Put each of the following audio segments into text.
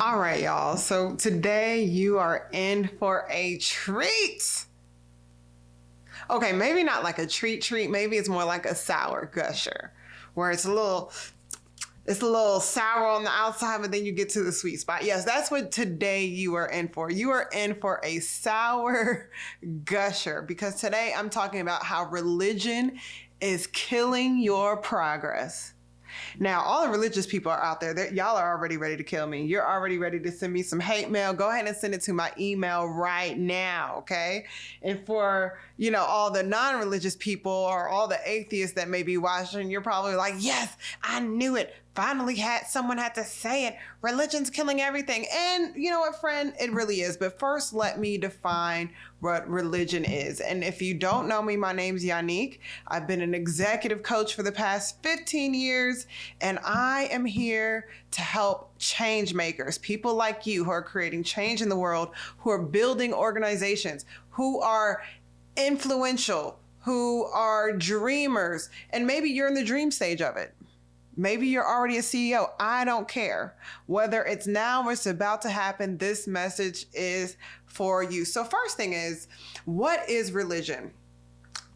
All right, y'all. So today you are in for a treat. Okay, maybe not like a treat. Maybe it's more like a sour gusher, where it's a little sour on the outside, but then you get to the sweet spot. Yes, that's what today you are in for. You are in for a sour gusher, because today I'm talking about how religion is killing your progress. Now, all the religious people are out there. Y'all are already ready to kill me. You're already ready to send me some hate mail. Go ahead and send it to my email right now, okay? And for, all the non-religious people or all the atheists that may be watching, you're probably like, yes, I knew it. Finally someone had to say it. Religion's killing everything. And you know what, friend? It really is. But first, let me define what religion is. And if you don't know me, my name's Yanik. I've been an executive coach for the past 15 years, and I am here to help change makers, people like you who are creating change in the world, who are building organizations, who are influential, who are dreamers, and maybe you're in the dream stage of it. Maybe you're already a CEO. I don't care. Whether it's now or it's about to happen, this message is for you. So first thing is, what is religion?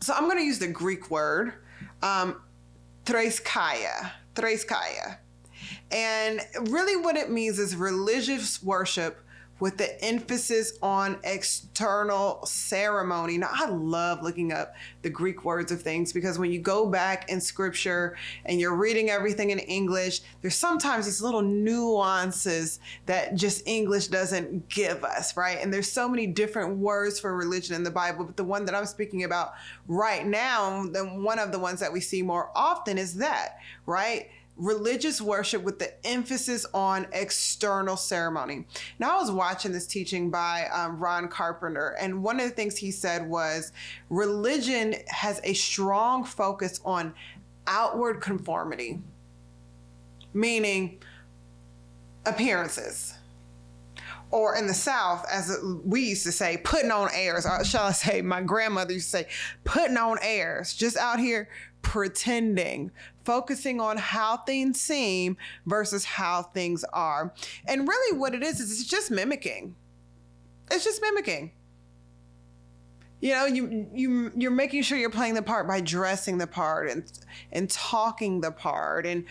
So I'm going to use the Greek word, thraskaya. And really what it means is religious worship with the emphasis on external ceremony. Now, I love looking up the Greek words of things, because when you go back in scripture and you're reading everything in English, there's sometimes these little nuances that just English doesn't give us, right? And there's so many different words for religion in the Bible, but the one that I'm speaking about right now, one of the ones that we see more often is that, right? Religious worship with the emphasis on external ceremony. Now, I was watching this teaching by Ron Carpenter, and one of the things he said was religion has a strong focus on outward conformity, meaning appearances. Or in the South, as we used to say, putting on airs. Or shall I say, my grandmother used to say, putting on airs. Just out here pretending, focusing on how things seem versus how things are. And really what it is it's just mimicking. It's just mimicking. You're making sure you're playing the part by dressing the part and talking the part and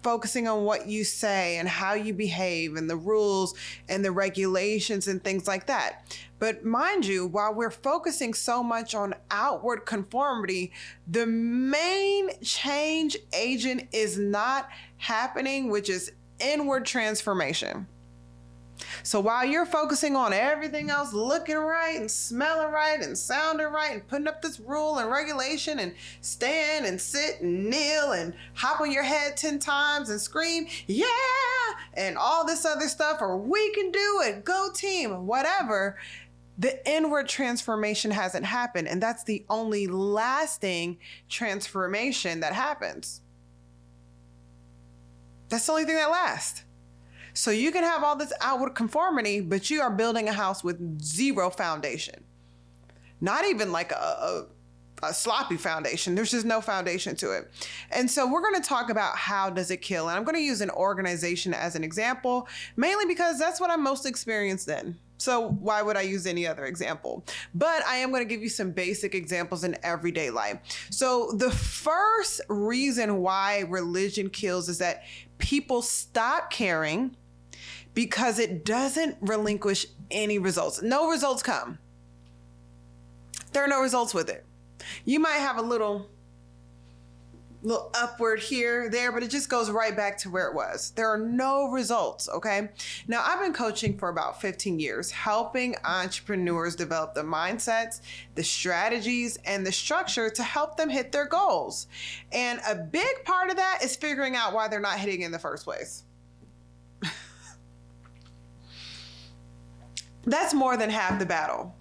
focusing on what you say and how you behave and the rules and the regulations and things like that. But mind you, while we're focusing so much on outward conformity, the main change agent is not happening, which is inward transformation. So while you're focusing on everything else looking right and smelling right and sounding right and putting up this rule and regulation and stand and sit and kneel and hop on your head 10 times and scream, yeah, and all this other stuff, or we can do it, go team, whatever, the inward transformation hasn't happened. And that's the only lasting transformation that happens. That's the only thing that lasts. So you can have all this outward conformity, but you are building a house with zero foundation. Not even like a sloppy foundation. There's just no foundation to it. And so we're going to talk about how does it kill. And I'm going to use an organization as an example, mainly because that's what I'm most experienced in. So why would I use any other example? But I am going to give you some basic examples in everyday life. So the first reason why religion kills is that people stop caring because it doesn't relinquish any results. No results come. There are no results with it. You might have a little upward here, there, but it just goes right back to where it was. There are no results, okay? Now, I've been coaching for about 15 years, helping entrepreneurs develop the mindsets, the strategies, and the structure to help them hit their goals. And a big part of that is figuring out why they're not hitting in the first place. That's more than half the battle.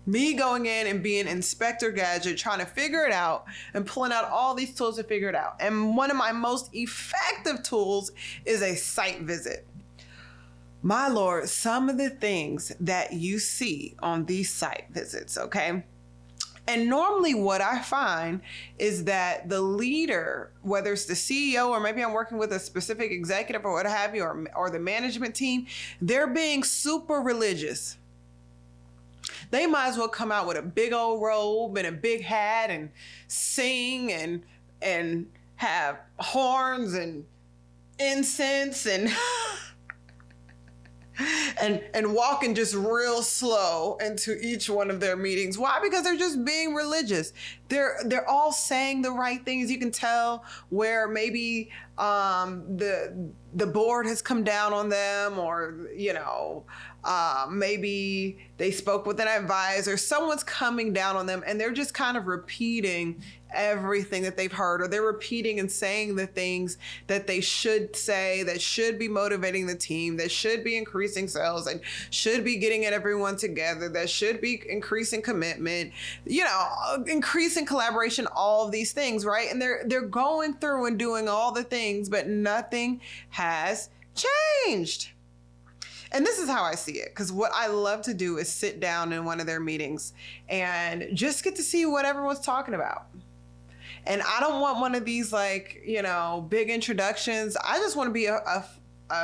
Me going in and being Inspector Gadget, trying to figure it out and pulling out all these tools to figure it out. And one of my most effective tools is a site visit. My Lord, some of the things that you see on these site visits, okay? And normally what I find is that the leader, whether it's the CEO or maybe I'm working with a specific executive or what have you, or the management team, they're being super religious. They might as well come out with a big old robe and a big hat and sing and have horns and incense and and walking just real slow into each one of their meetings. Why? Because they're just being religious. They're all saying the right things. You can tell where maybe the board has come down on them, or maybe they spoke with an advisor. Someone's coming down on them, and they're just kind of repeating everything that they've heard, or they're repeating and saying the things that they should say, that should be motivating the team, that should be increasing sales, and should be getting everyone together, that should be increasing commitment, increasing collaboration, all of these things, right? And they're going through and doing all the things, but nothing has changed. And this is how I see it, because what I love to do is sit down in one of their meetings and just get to see what everyone's talking about. And I don't want one of these big introductions. I just want to be a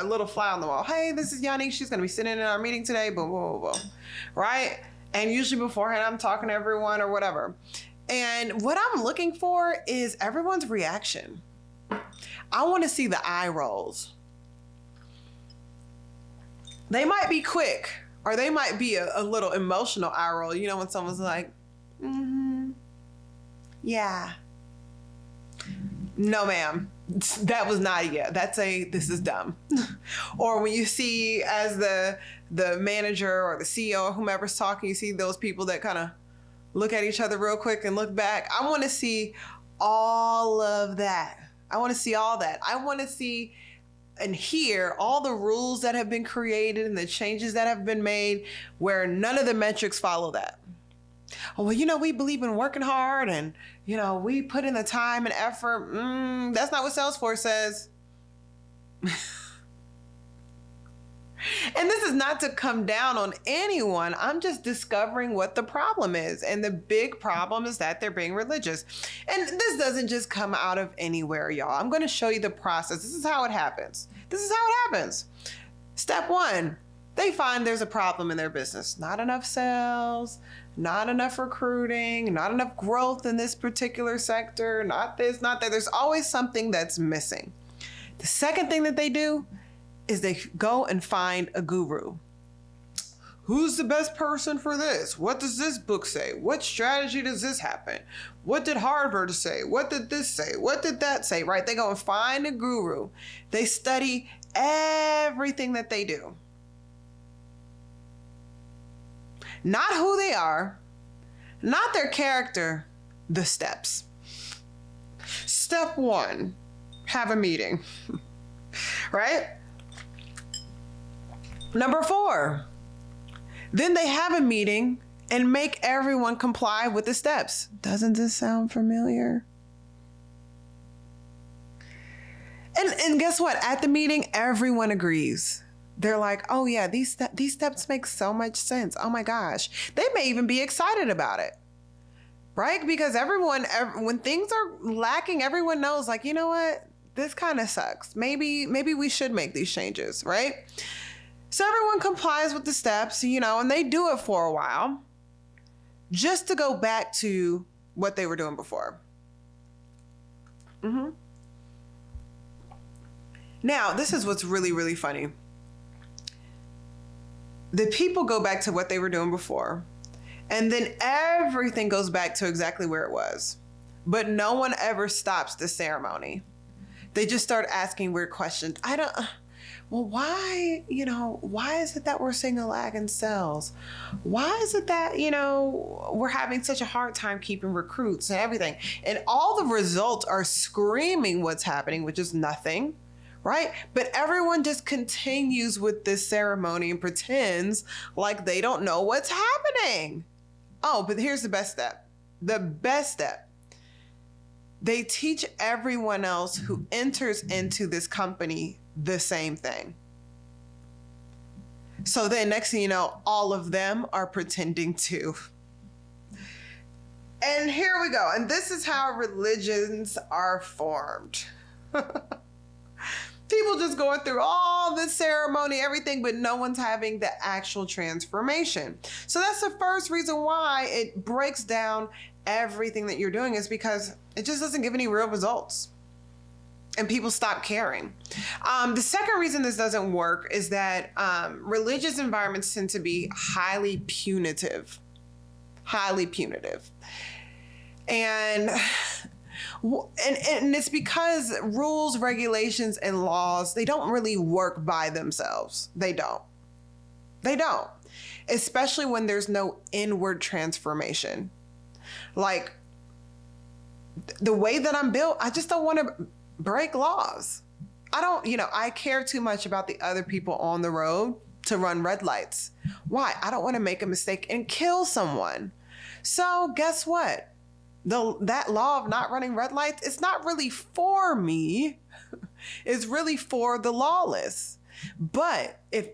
little fly on the wall. Hey, this is Yanik. She's going to be sitting in our meeting today. Boom, boom, boom, boom. Right? And usually beforehand, I'm talking to everyone or whatever. And what I'm looking for is everyone's reaction. I want to see the eye rolls. They might be quick, or they might be a little emotional eye roll. When someone's like, yeah. No, ma'am, that was not a yeah. That's this is dumb. Or when you see as the manager or the CEO or whomever's talking, you see those people that kind of look at each other real quick and look back. I want to see all of that. I want to see all that. I want to see and hear all the rules that have been created and the changes that have been made where none of the metrics follow that. Oh, well, we believe in working hard and, we put in the time and effort. That's not what Salesforce says. And this is not to come down on anyone. I'm just discovering what the problem is. And the big problem is that they're being religious. And this doesn't just come out of anywhere, y'all. I'm going to show you the process. This is how it happens. Step one, they find there's a problem in their business. Not enough sales, not enough recruiting, not enough growth in this particular sector, not this, not that. There's always something that's missing. The second thing that they do is they go and find a guru. Who's the best person for this? What does this book say? What strategy does this happen? What did Harvard say? What did this say? What did that say? Right? They go and find a guru. They study everything that they do. Not who they are, not their character, the steps. Step one, have a meeting, right? Number 4, then they have a meeting and make everyone comply with the steps. Doesn't this sound familiar? And guess what? At the meeting, everyone agrees. They're like, oh yeah, these steps make so much sense. Oh my gosh. They may even be excited about it, right? Because when things are lacking, everyone knows like, you know what? This kind of sucks. Maybe we should make these changes, right? So everyone complies with the steps, and they do it for a while just to go back to what they were doing before. Now, this is what's really, really funny. The people go back to what they were doing before, and then everything goes back to exactly where it was. But no one ever stops the ceremony. They just start asking weird questions. Well, why is it that we're seeing a lag in sales? Why is it that, we're having such a hard time keeping recruits and everything? And all the results are screaming what's happening, which is nothing. Right? But everyone just continues with this ceremony and pretends like they don't know what's happening. Oh, but here's the best step. The best step. They teach everyone else who enters into this company the same thing. So then next thing you know, all of them are pretending too. And here we go. And this is how religions are formed. People just going through all this ceremony, everything, but no one's having the actual transformation. So that's the first reason why it breaks down everything that you're doing, is because it just doesn't give any real results. And people stop caring. The second reason this doesn't work is that religious environments tend to be highly punitive. Highly punitive. And it's because rules, regulations, and laws, they don't really work by themselves. They don't. Especially when there's no inward transformation. Like, the way that I'm built, I just don't want to break laws. I care too much about the other people on the road to run red lights. Why? I don't want to make a mistake and kill someone. So guess what? That law of not running red lights, it's not really for me. It's really for the lawless. But if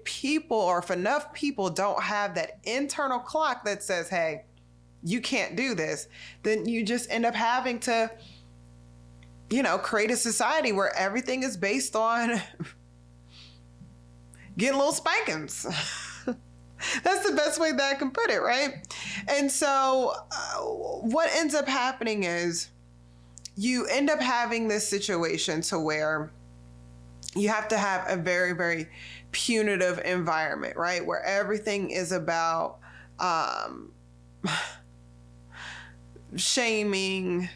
enough people don't have that internal clock that says, hey, you can't do this, then you just end up having to, create a society where everything is based on getting little spankings. That's the best way that I can put it, right? And so what ends up happening is you end up having this situation to where you have to have a very, very punitive environment, right? Where everything is about shaming,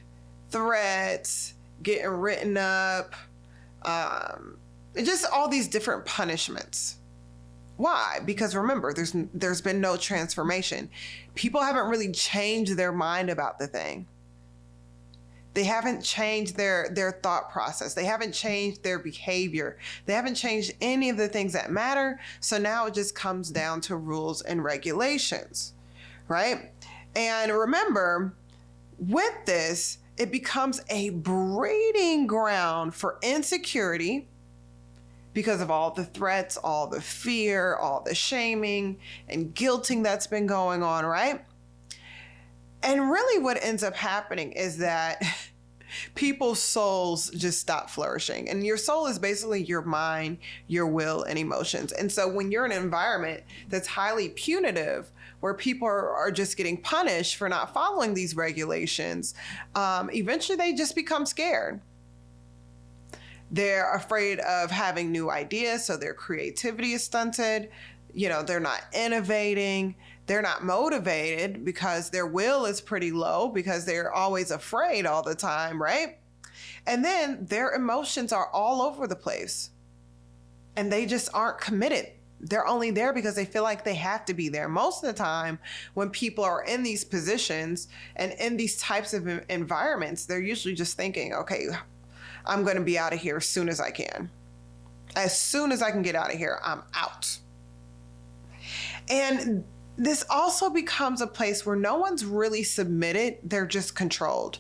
threats, getting written up, just all these different punishments. Why? Because remember, there's been no transformation. People haven't really changed their mind about the thing. They haven't changed their thought process. They haven't changed their behavior. They haven't changed any of the things that matter. So now it just comes down to rules and regulations, right? And remember, with this, it becomes a breeding ground for insecurity, because of all the threats, all the fear, all the shaming and guilting that's been going on, right? And really what ends up happening is that people's souls just stop flourishing. And your soul is basically your mind, your will, and emotions. And so when you're in an environment that's highly punitive, where people are just getting punished for not following these regulations, eventually they just become scared. They're afraid of having new ideas, so their creativity is stunted. They're not innovating. They're not motivated because their will is pretty low because they're always afraid all the time, right? And then their emotions are all over the place and they just aren't committed. They're only there because they feel like they have to be there. Most of the time when people are in these positions and in these types of environments, they're usually just thinking, okay, I'm going to be out of here as soon as I can. As soon as I can get out of here, I'm out. And this also becomes a place where no one's really submitted. They're just controlled.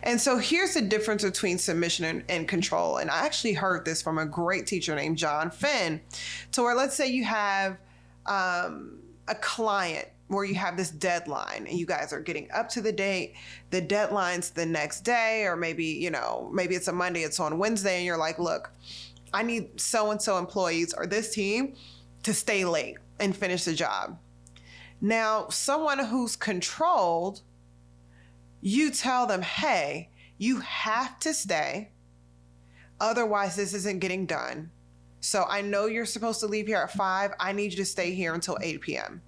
And so here's the difference between submission and control. And I actually heard this from a great teacher named John Finn, to where let's say you have a client where you have this deadline and you guys are getting up to the date, the deadline's the next day, or maybe it's a Monday, it's on Wednesday, and you're like, look, I need so-and-so employees or this team to stay late and finish the job. Now, someone who's controlled, you tell them, hey, you have to stay, otherwise this isn't getting done. So I know you're supposed to leave here at 5. I need you to stay here until 8 p.m.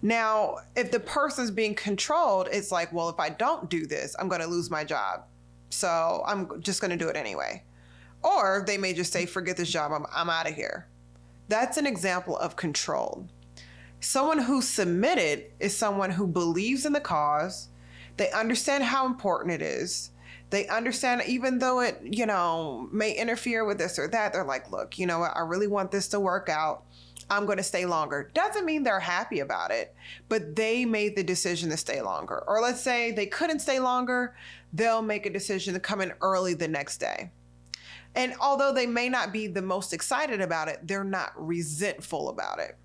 Now, if the person's being controlled, it's like, well, if I don't do this, I'm going to lose my job. So I'm just going to do it anyway. Or they may just say, forget this job. I'm out of here. That's an example of control. Someone who's submitted is someone who believes in the cause. They understand how important it is. They understand, even though it, may interfere with this or that, they're like, look, you know what? I really want this to work out. I'm going to stay longer. Doesn't mean they're happy about it, but they made the decision to stay longer. Or let's say they couldn't stay longer, they'll make a decision to come in early the next day. And although they may not be the most excited about it, they're not resentful about it.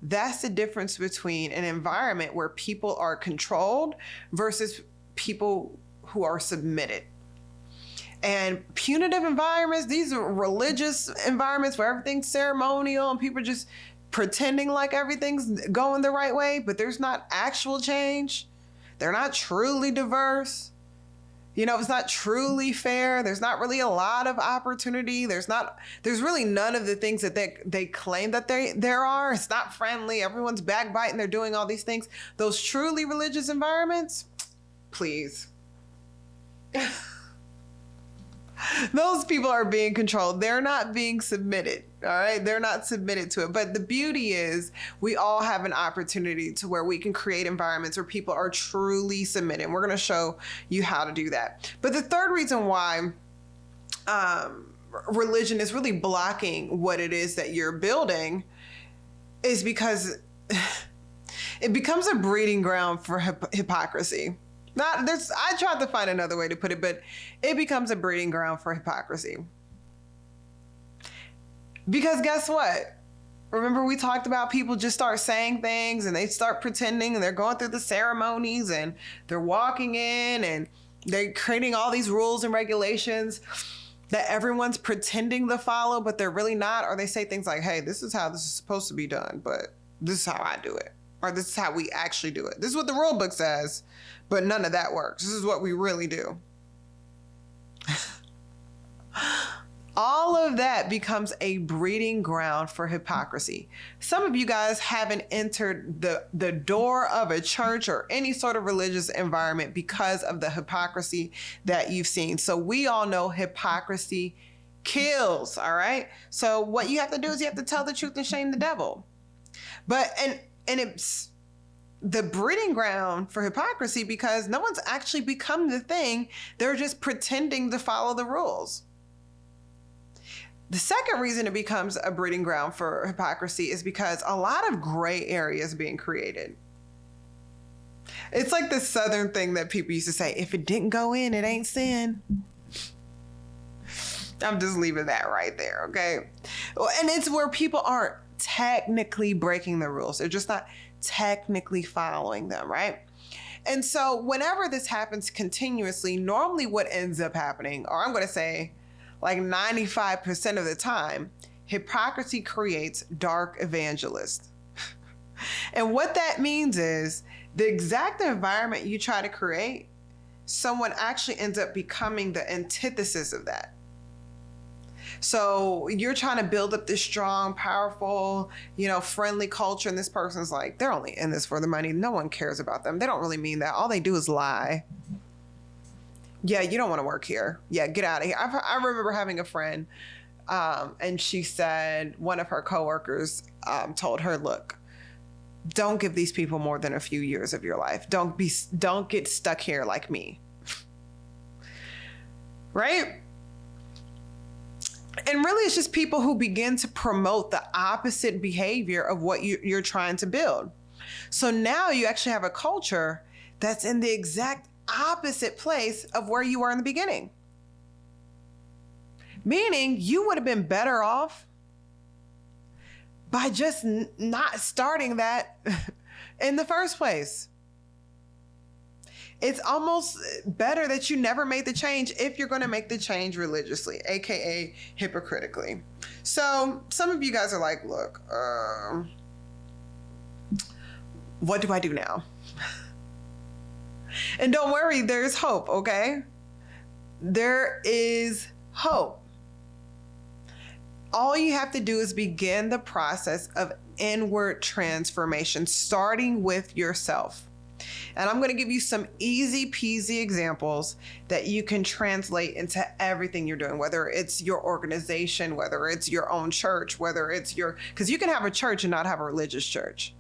That's the difference between an environment where people are controlled versus people who are submitted. And punitive environments, these are religious environments where everything's ceremonial and people are just pretending like everything's going the right way, but there's not actual change. They're not truly diverse. It's not truly fair. There's not really a lot of opportunity. There's really none of the things that they claim that there are. It's not friendly. Everyone's backbiting. They're doing all these things. Those truly religious environments, please. Those people are being controlled. They're not being submitted. All right. They're not submitted to it. But the beauty is we all have an opportunity to where we can create environments where people are truly submitted. And we're going to show you how to do that. But the third reason why religion is really blocking what it is that you're building is because it becomes a breeding ground for hypocrisy. I tried to find another way to put it, but it becomes a breeding ground for hypocrisy. Because guess what? Remember we talked about people just start saying things and they start pretending and they're going through the ceremonies and they're walking in and they're creating all these rules and regulations that everyone's pretending to follow, but they're really not. Or they say things like, hey, this is how this is supposed to be done, but this is how I do it. Or this is how we actually do it. This is what the rule book says, but none of that works. This is what we really do. All of that becomes a breeding ground for hypocrisy. Some of you guys haven't entered the door of a church or any sort of religious environment because of the hypocrisy that you've seen. So we all know hypocrisy kills, all right? So what you have to do is you have to tell the truth and shame the devil. And it's the breeding ground for hypocrisy because no one's actually become the thing. They're just pretending to follow the rules. The second reason it becomes a breeding ground for hypocrisy is because a lot of gray areas being created. It's like this Southern thing that people used to say, if it didn't go in, it ain't sin. I'm just leaving that right there, okay? And it's where people aren't technically breaking the rules. They're just not technically following them, right? And so whenever this happens continuously, normally what ends up happening, or I'm going to say like 95% of the time, hypocrisy creates dark evangelists. And what that means is the exact environment you try to create, someone actually ends up becoming the antithesis of that. So you're trying to build up this strong, powerful, friendly culture. And this person's like, they're only in this for the money. No one cares about them. They don't really mean that. All they do is lie. Yeah, you don't want to work here. Yeah, get out of here. I remember having a friend and she said one of her coworkers told her, look, don't give these people more than a few years of your life. Don't get stuck here like me. Right? And really, it's just people who begin to promote the opposite behavior of what you're trying to build. So now you actually have a culture that's in the exact opposite place of where you were in the beginning. Meaning you would have been better off by just not starting that in the first place. It's almost better that you never made the change if you're going to make the change religiously, aka hypocritically. So some of you guys are like, look, what do I do now? And don't worry, there's hope, okay? There is hope. All you have to do is begin the process of inward transformation, starting with yourself. And I'm going to give you some easy peasy examples that you can translate into everything you're doing, whether it's your organization, whether it's your own church, whether it's because you can have a church and not have a religious church.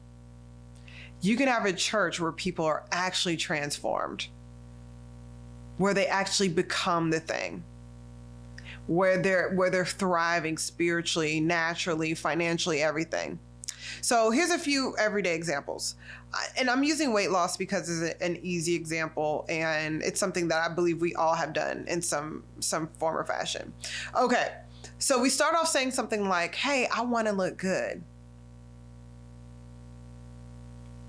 You can have a church where people are actually transformed, where they actually become the thing, where they're thriving spiritually, naturally, financially, everything. So here's a few everyday examples. And I'm using weight loss because it's an easy example, and it's something that I believe we all have done in some form or fashion. Okay, so we start off saying something like, hey, I want to look good.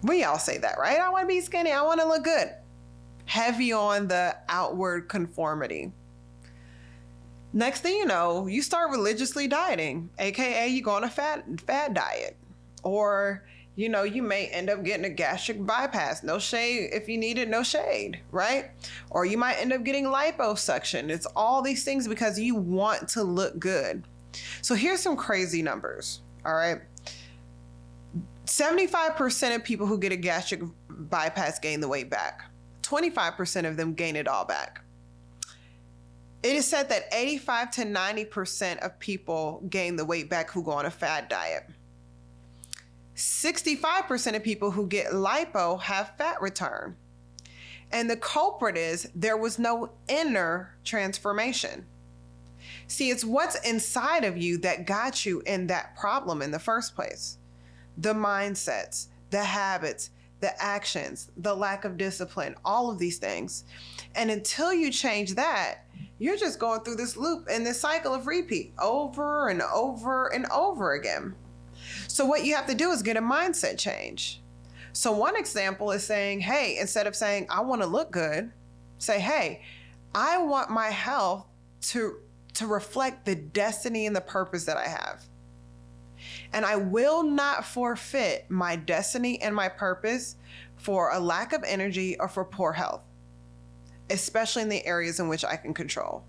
We all say that, right? I want to be skinny. I want to look good. Heavy on the outward conformity. Next thing you know, you start religiously dieting, aka you go on a fad diet. Or, you know, you may end up getting a gastric bypass. No shade if you need it, no shade, right? Or you might end up getting liposuction. It's all these things because you want to look good. So here's some crazy numbers, all right? 75% of people who get a gastric bypass gain the weight back. 25% of them gain it all back. It is said that 85 to 90% of people gain the weight back who go on a fad diet. 65% of people who get lipo have fat return. And the culprit is there was no inner transformation. See, it's what's inside of you that got you in that problem in the first place. The mindsets, the habits, the actions, the lack of discipline, all of these things. And until you change that, you're just going through this loop and this cycle of repeat over and over and over again. So what you have to do is get a mindset change. So one example is saying, hey, instead of saying, I want to look good, say, hey, I want my health to reflect the destiny and the purpose that I have. And I will not forfeit my destiny and my purpose for a lack of energy or for poor health, especially in the areas in which I can control.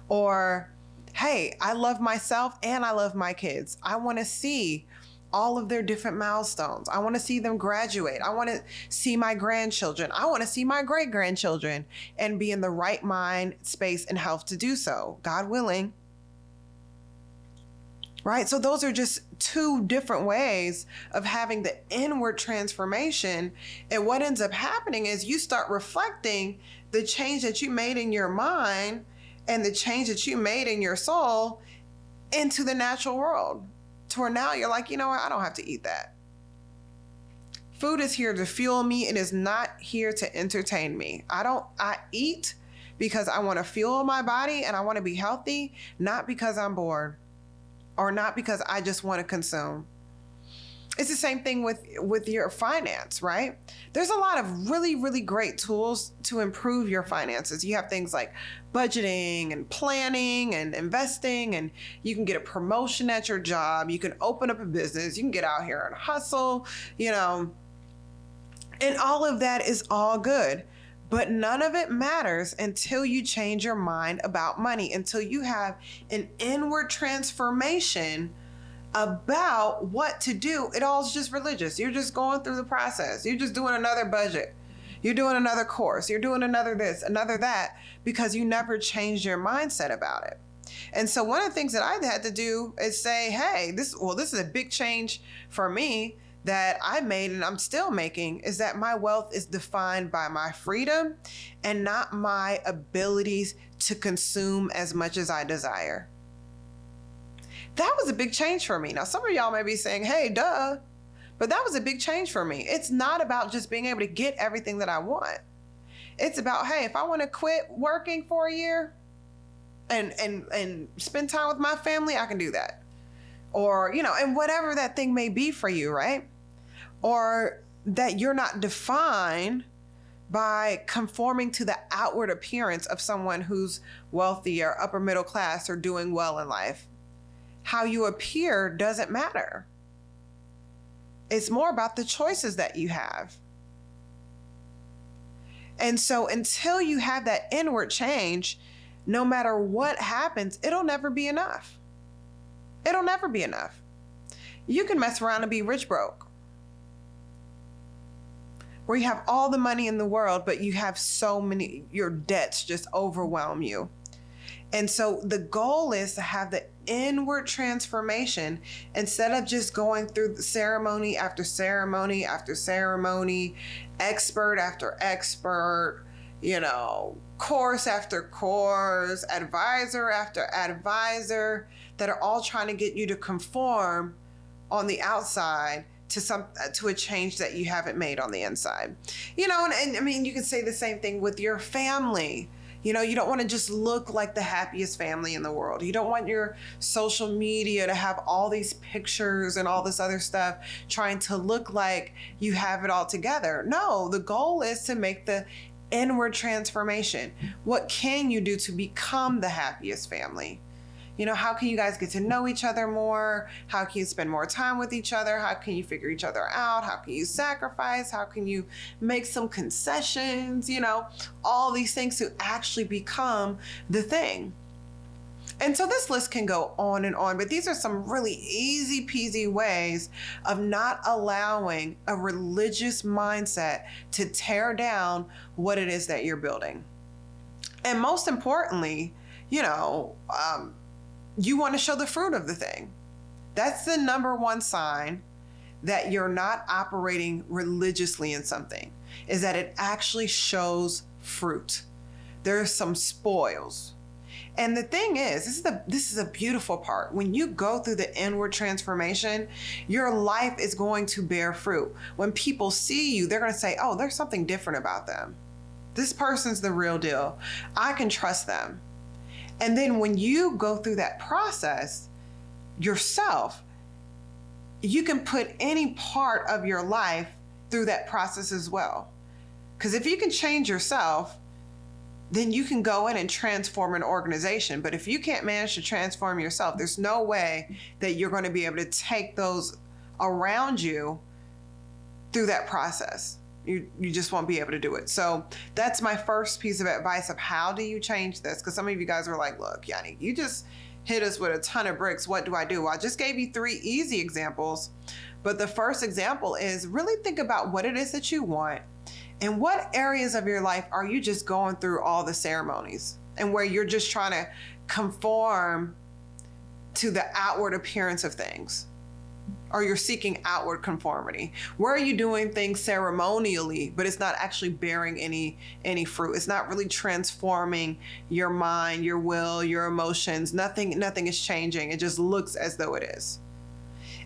Or, hey, I love myself and I love my kids. I want to see all of their different milestones. I want to see them graduate. I want to see my grandchildren. I want to see my great-grandchildren and be in the right mind, space, and health to do so, God willing. Right? So those are just two different ways of having the inward transformation. And what ends up happening is you start reflecting the change that you made in your mind and the change that you made in your soul into the natural world. To where now you're like, you know what? I don't have to eat that. Food is here to fuel me. It is not here to entertain me. I eat because I want to fuel my body and I want to be healthy, not because I'm bored or not because I just want to consume. It's the same thing with your finance, right? There's a lot of really, really great tools to improve your finances. You have things like budgeting and planning and investing, and you can get a promotion at your job. You can open up a business. You can get out here and hustle, you know, and all of that is all good. But none of it matters until you change your mind about money, until you have an inward transformation about what to do. It all is just religious. You're just going through the process. You're just doing another budget. You're doing another course. You're doing another this, another that, because you never changed your mindset about it. And so one of the things that I had to do is say, hey, this is a big change for me that I made and I'm still making, is that my wealth is defined by my freedom and not my abilities to consume as much as I desire. That was a big change for me. Now, some of y'all may be saying, hey, duh, but that was a big change for me. It's not about just being able to get everything that I want. It's about, hey, if I want to quit working for a year and spend time with my family, I can do that. Or, you know, and whatever that thing may be for you, right? Or that you're not defined by conforming to the outward appearance of someone who's wealthy or upper middle class or doing well in life. How you appear doesn't matter. It's more about the choices that you have. And so until you have that inward change, no matter what happens, it'll never be enough. It'll never be enough. You can mess around and be rich broke, where you have all the money in the world, but you have so many, your debts just overwhelm you. And so the goal is to have the inward transformation instead of just going through the ceremony after ceremony after ceremony, expert after expert, you know, course after course, advisor after advisor, that are all trying to get you to conform on the outside to a change that you haven't made on the inside. You know, and I mean, you can say the same thing with your family. You know, you don't want to just look like the happiest family in the world. You don't want your social media to have all these pictures and all this other stuff trying to look like you have it all together. No, the goal is to make the inward transformation. What can you do to become the happiest family? You know, how can you guys get to know each other more? How can you spend more time with each other? How can you figure each other out? How can you sacrifice? How can you make some concessions? You know, all these things to actually become the thing. And so this list can go on and on, but these are some really easy peasy ways of not allowing a religious mindset to tear down what it is that you're building. And most importantly, you know, you want to show the fruit of the thing. That's the number one sign that you're not operating religiously in something, is that it actually shows fruit. There's some spoils. And the thing is, this is a beautiful part. When you go through the inward transformation, your life is going to bear fruit. When people see you, they're going to say, oh, there's something different about them. This person's the real deal. I can trust them. And then when you go through that process yourself, you can put any part of your life through that process as well. Because if you can change yourself, then you can go in and transform an organization. But if you can't manage to transform yourself, there's no way that you're going to be able to take those around you through that process. You just won't be able to do it. So that's my first piece of advice of how do you change this? Because some of you guys are like, look, Yanik, you just hit us with a ton of bricks. What do I do? Well, I just gave you 3 easy examples. But the first example is really think about what it is that you want and what areas of your life are you just going through all the ceremonies and where you're just trying to conform to the outward appearance of things. Or you're seeking outward conformity. Where are you doing things ceremonially, but it's not actually bearing any fruit? It's not really transforming your mind, your will, your emotions. Nothing is changing. It just looks as though it is.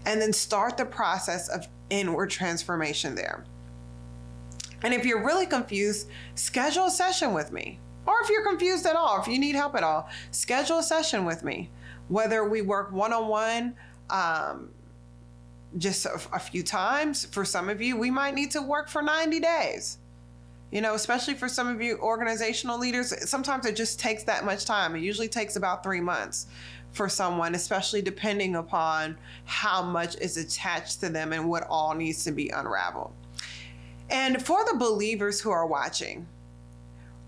And then start the process of inward transformation there. And if you're really confused, schedule a session with me. Or if you're confused at all, if you need help at all, schedule a session with me. Whether we work one-on-one, just a few times. For some of you, we might need to work for 90 days. You know, especially for some of you organizational leaders, sometimes it just takes that much time. It usually takes about 3 months for someone, especially depending upon how much is attached to them and what all needs to be unraveled. And for the believers who are watching,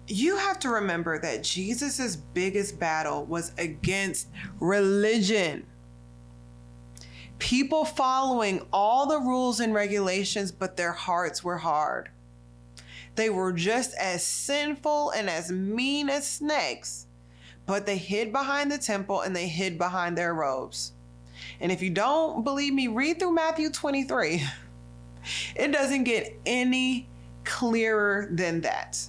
you have to remember that Jesus's biggest battle was against religion. People following all the rules and regulations, but their hearts were hard. They were just as sinful and as mean as snakes, but they hid behind the temple and they hid behind their robes. And if you don't believe me, read through Matthew 23. It doesn't get any clearer than that.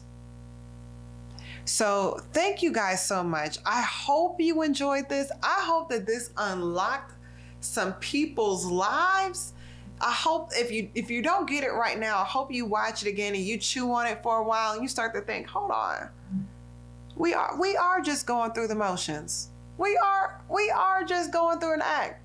So thank you guys so much. I hope you enjoyed this. I hope that this unlocked some people's lives. I hope if you don't get it right now, I hope you watch it again and you chew on it for a while and you start to think, hold on, we are just going through the motions. We are just going through an act.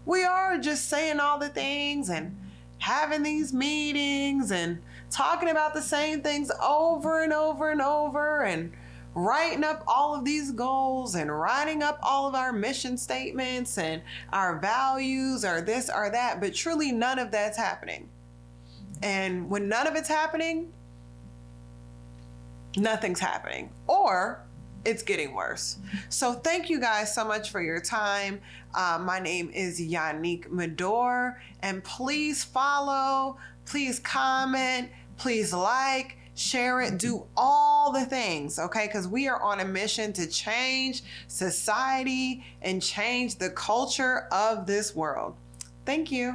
We are just saying all the things and having these meetings and talking about the same things over and over and over and writing up all of these goals and writing up all of our mission statements and our values or this or that, but truly none of that's happening. And when none of it's happening, nothing's happening, or it's getting worse. So thank you guys so much for your time. My name is Yanik Medor, and please follow, please comment, please like, share it, do all the things, okay? Because we are on a mission to change society and change the culture of this world. Thank you.